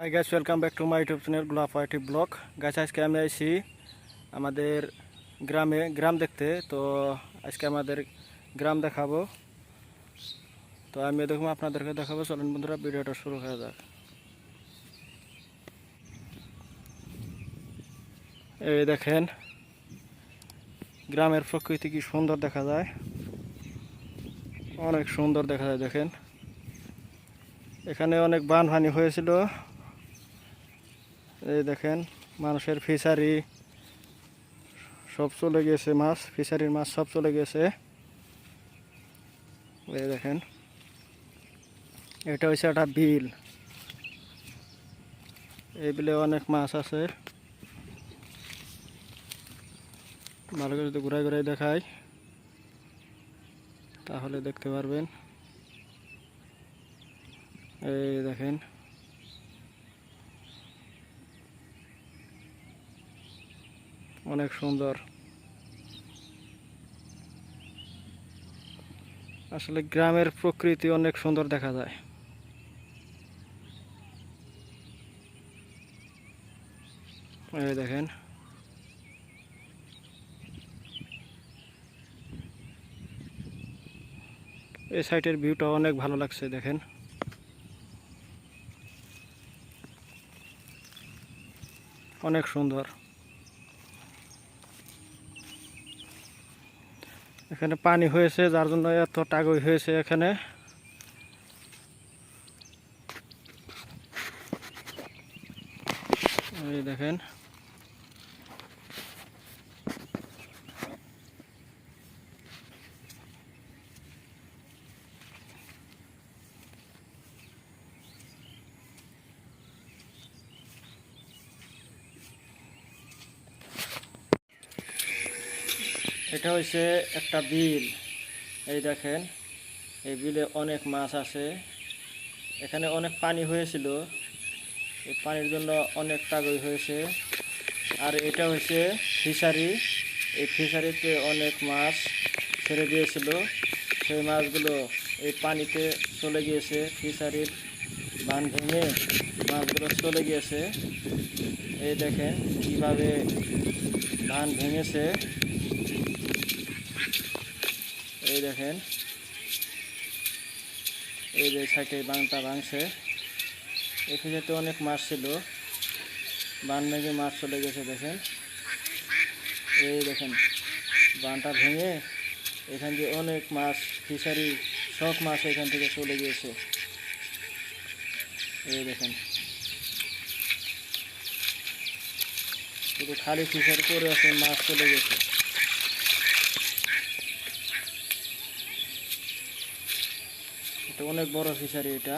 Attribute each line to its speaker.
Speaker 1: Hi guys, welcome back to my YouTube channel গোলাপ IT blog. Guys, আজকে আমি আইছি আমাদের গ্রাম দেখতে। তো আজকে আমাদের গ্রাম দেখাবো। তো আমি দেখবো, আপনাদেরকে দেখাবো। চলুন বন্ধুরা, ভিডিওটা শুরু করা যাক। এই দেখেন গ্রামের প্রকৃতি কি সুন্দর দেখা যায়, অনেক সুন্দর দেখা যায়। দেখেন এখানে অনেক বানহানি হয়েছিল। এই দেখেন মানুষের ফিশারি সব চলে গেছে, ফিশারির মাছ সব চলে গেছে। এই দেখেন এটা হচ্ছে একটা বিল। এই বিলে অনেক মাছ আছে। ভালো করে যদি ঘুরাই ঘুরাই দেখাই তাহলে দেখতে পারবেন। এই দেখেন অনেক সুন্দর। আসলে গ্রামের প্রকৃতি অনেক সুন্দর দেখা যায়। এই দেখেন এই সাইটের ভিউটা অনেক ভালো লাগছে। দেখেন অনেক সুন্দর। এখানে পানি হয়েছে, যার জন্য এত টাগই হয়েছে এখানে। এই দেখেন এটা হচ্ছে একটা বিল। এই দেখেন এই বিলে অনেক মাছ আছে। এখানে অনেক পানি হয়েছিল, এই পানির জন্য অনেক টাগই হয়েছে। আর এটা হচ্ছে ফিশারি। এই ফিশারিতে অনেক মাছ ছেড়ে দিয়েছিল, সেই মাছগুলো এই পানিতে চলে গিয়েছে। ফিশারির বাঁধ ভেঙে মাছগুলো চলে গিয়েছে। এই দেখেন কিভাবে বাঁধ ভেঙেছে। এই দেখেন এই যে সাইডে বাঁধটা ভাঙছে। এই ফিশারিতে অনেক মাছ ছিল, বাঁধ ভেঙে মাছ চলে গেছে। দেখেন এই দেখেন বাঁধটা ভেঙে এখান দিয়ে অনেক মাছ, ফিশারি সব মাছ এখান থেকে চলে গিয়েছে। এই দেখেন শুধু খালি ফিশারি করে আছে, মাছ চলে গেছে। এটা অনেক বড় ফিশারি এটা।